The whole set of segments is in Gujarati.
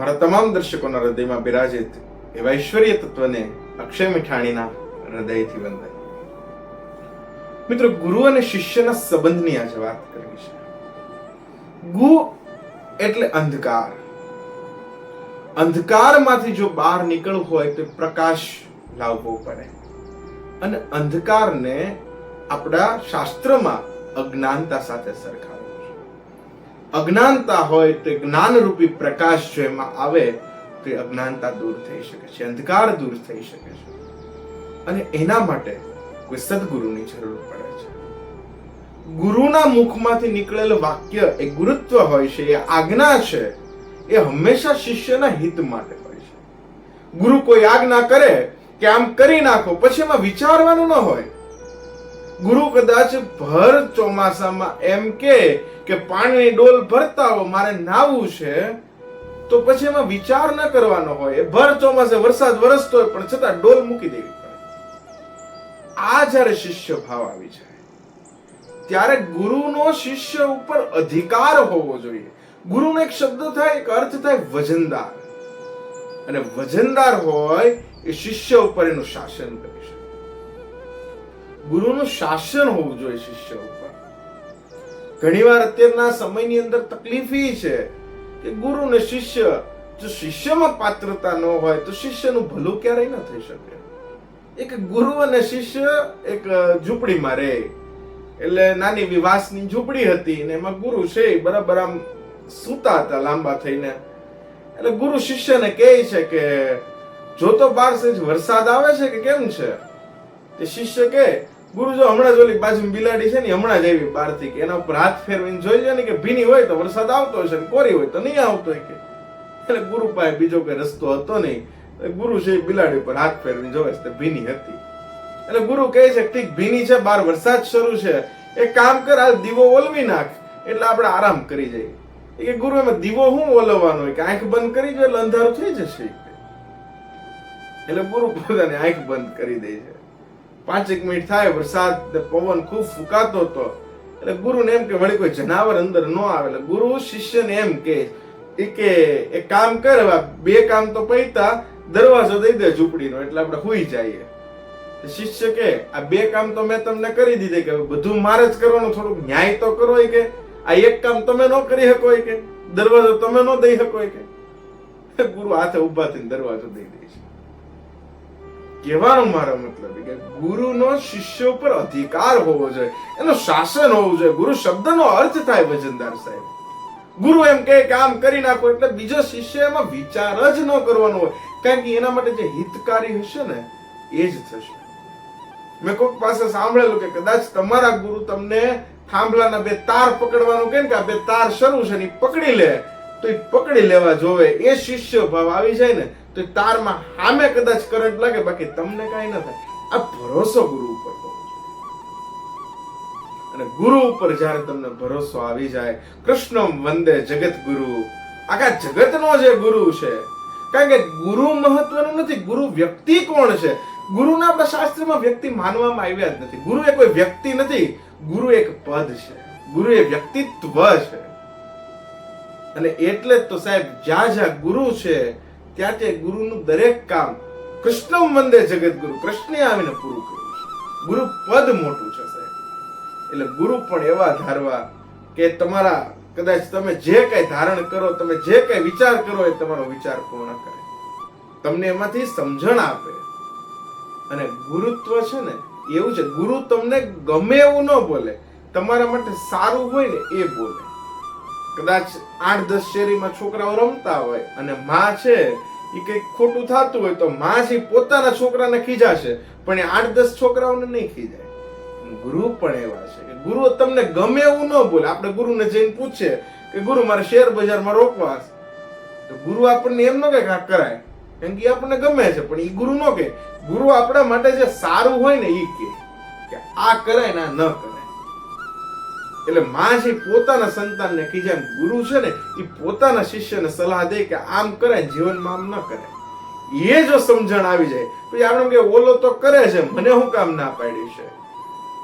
મારા તમામ દર્શકોના હૃદયમાં બિરાજિત એવા ઐશ્વર્ય તત્વને અક્ષય મીઠાણીના હૃદયથી વંદન. મિત્રો, ગુરુ અને શિષ્યના સંબંધની આજે વાત કરવી છે. ગુ એટલે અંધકાર. અંધકારમાંથી જો બહાર નીકળવું હોય તો પ્રકાશ લાવવો પડે. અને અંધકારને આપણા શાસ્ત્રમાં અજ્ઞાનતા સાથે સરખાવે. અજ્ઞાનતા હોય તો જ્ઞાનરૂપી પ્રકાશ જો એમાં આવે તો અજ્ઞાનતા દૂર થઈ શકે છે, અંધકાર દૂર થઈ શકે છે. અને એના માટે કોઈ સદગુરુની જરૂર પડે છે. ગુરુના મુખમાંથી નીકળેલ વાક્ય એ ગુરુત્વ હોય છે, એ આજ્ઞા છે, એ હંમેશા શિષ્યના હિત માટે હોય છે. ગુરુ કોઈ આજ્ઞા કરે કે આમ કરી નાખો, પછી એમાં વિચારવાનું ન હોય. ગુરુ કદાચ ભર ચોમાસામાં એમ કે પાણીની ડોલ ભરતા હો, મારે નાવું છે, તો પછી એમાં વિચાર ન કરવાનો હોય. ભર ચોમાસે વરસાદ વરસતો હોય પણ છતાં ડોલ મૂકી દેવી પડે. આ જ્યારે શિષ્ય ભાવ આવી જાય ત્યારે ગુરુનો શિષ્ય ઉપર અધિકાર હોવો જોઈએ. ગુરુનો એક શબ્દ થાય, એક અર્થ થાય વજનદાર. અને વજનદાર હોય એ શિષ્ય ઉપર એનું શાસન કરી શકે. ગુરુનું શાસન હોવું જોઈએ શિષ્ય ઉપર. ઘણીવાર અત્યારના સમયની અંદર તકલીફ એ છે કે ગુરુ ને શિષ્ય, જો શિષ્યમાં પાત્રતા ન હોય તો શિષ્યનું ભલું ક્યારેય ન થઈ શકે. એક ગુરુ અને શિષ્ય એક ઝૂંપડીમાં રહે, એટલે નાની એવી વાંસની ઝૂંપડી હતી ને એમાં ગુરુ છે બરાબર આમ સૂતા હતા લાંબા થઈને. એટલે ગુરુ શિષ્યને કહે છે કે જો તો બાર સેજ વરસાદ આવે છે કે કેમ છે? તે શિષ્ય કહે, ગુરુ જો હમણાં જ ઓલી બાજુ બિલાડી છે ને હમણાં જ આવી બહારથી, કે એના ઉપર હાથ ફેરવીને જોઈ લે ને કે ભીની હોય તો વરસાદ આવતો હશે ને કોરી હોય તો નહીં આવતો હોય. કે એટલે ગુરુ પાસે બીજો કોઈ રસ્તો હતો નહીં. ગુરુ છે બિલાડી ઉપર હાથ ફેરવીને જોવે છે ભીની હતી. એટલે ગુરુ કહે છે ઠીક ભીની છે, બહાર વરસાદ શરૂ છે, એક કામ કર, હાલ દીવો ઓલવી નાખ એટલે આપણે આરામ કરી જઈએ. કે ગુરુ એમાં દીવો શું ઓલવવાનો હોય, કે આંખ બંધ કરી દો એટલે અંધારું થઈ જશે. એટલે ગુરુ પોતાની આંખ બંધ કરી દે છે. 5 મિનિટ થાય, વરસાદ પવન ખૂબ ફૂંકાતો હતો. એટલે ગુરુને એમ કે વળી કોઈ જનાવર અંદર ન આવે. એટલે ગુરુ શિષ્યને એમ કે એક કામ કર, 2 કામ તો પૈતા, દરવાજો દઈ દે ઝૂંપડીનો એટલે આપણે હુઈ જઈએ. શિષ્ય કે આ 2 કામ તો મેં તમને કરી દીધે, કે બધું મારે જ કરવાનું, થોડુંક ન્યાય તો કરો. કે આ 1 કામ તમે ન કરી શકો, કે દરવાજો તમે ન દઈ શકો. કે ગુરુ હાથે ઉભા થઈને દરવાજો દઈ દે છે. કહેવાનો મારો મતલબ કે ગુરુનો શિષ્ય ઉપર અધિકાર હોવો જોઈએ, એનું શાસન હોવું જોઈએ. ગુરુ શબ્દનો અર્થ થાય વજનદાર સાહેબ. ગુરુ એમ કે આમ કરી નાખો એટલે બીજો શિષ્ય એમાં વિચાર જ ન કરવાનો હોય, કારણ કે એના માટે જે હિતકારી હશે ને એ જ થશે. મેં કોઈક પાસે સાંભળેલું કે કદાચ તમારા ગુરુ તમને થાંભલાના 2 તાર પકડવાનું કે આ 2 તાર શરૂ છે ને પકડી લે, તો એ પકડી લેવા જોવે. એ શિષ્ય ભાવ આવી જાય ને તો તારમાં સામે કદાચ કરંટ લાગે, બાકી તમને કઈ ન થાય. આ ભરોસો ગુરુ ઉપર હોવો જોઈએ. અને ગુરુ ઉપર જ્યારે તમને ભરોસો આવી જાય, કૃષ્ણ વંદે જગત ગુરુ, આખા જગતનો જે ગુરુ છે. કારણ કે ગુરુ મહત્વનું નથી, ગુરુ વ્યક્તિ કોણ છે. ગુરુને આપણા શાસ્ત્રમાં વ્યક્તિ માનવામાં આવ્યા જ નથી. ગુરુ એ કોઈ વ્યક્તિ નથી, ગુરુ એક પદ છે, ગુરુ એ વ્યક્તિત્વ છે. અને એટલે જ તો સાહેબ જ્યાં જ્યાં ગુરુ છે ત્યાં તે ગુરુનું દરેક કામ કૃષ્ણ વંદે જગત ગુરુ, કૃષ્ણે આવીને પૂરું કર્યું છે. ગુરુ પદ મોટું છે સાહેબ. એટલે ગુરુ પણ એવા ધારવા કે તમારા કદાચ તમે જે કઈ ધારણ કરો, તમે જે કઈ વિચાર કરો એ તમારો વિચાર પૂર્ણ કરે, તમને એમાંથી સમજણ આપે. અને ગુરુત્વ છે ને એવું છે, ગુરુ તમને ગમે એવું ન બોલે, તમારા માટે સારું હોય ને એ બોલે. કદાચ 8-10 શેરીમાં છોકરાઓ રમતા હોય અને માં છે એ કઈક ખોટું થતું હોય તો માં છે પોતાના છોકરાને ખીજાશે, પણ એ 8-10 છોકરાઓને નહીં ખીજાય. ગુરુ પણ એવા છે કે ગુરુ તમને ગમે એવું ન બોલે. આપણે ગુરુને જઈને પૂછે કે ગુરુ મારે શેર બજારમાં રોકવા, તો ગુરુ આપણને એમ ન કે આ કરાય, કેમ કે આપણને ગમે છે, પણ એ ગુરુ ન કે. ગુરુ આપણા માટે જે સારું હોય ને એ કે આ કરાય ને આ ન કરાય. એટલે માં છે પોતાના સંતાનને ખીજાય, ગુરુ છે ને એ પોતાના શિષ્યને સલાહ દે કે આમ કરાય, જીવનમાં આમ ન કરાય. એ જો સમજણ આવી જાય પછી આપણે કે ઓલો તો કરે છે, મને હું કામ ના પાડી છે.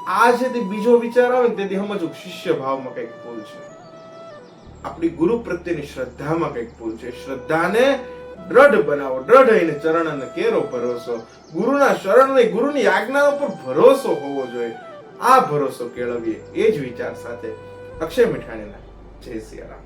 આ છે તે બીજો વિચાર આવે ને તેથી સમજવું શિષ્ય ભાવમાં કઈક ભૂલ છે. આપણી ગુરુ પ્રત્યેની શ્રદ્ધામાં કંઈક ભૂલ છે. શ્રદ્ધાને દ્રઢ બનાવો, દ્રઢ એને ચરણને કેરો ભરોસો, ગુરુના શરણને, ગુરુની આજ્ઞા ઉપર ભરોસો હોવો જોઈએ. આ ભરોસો કેળવીએ, એ જ વિચાર સાથે અક્ષય મીઠાણીના જય સિયારામ.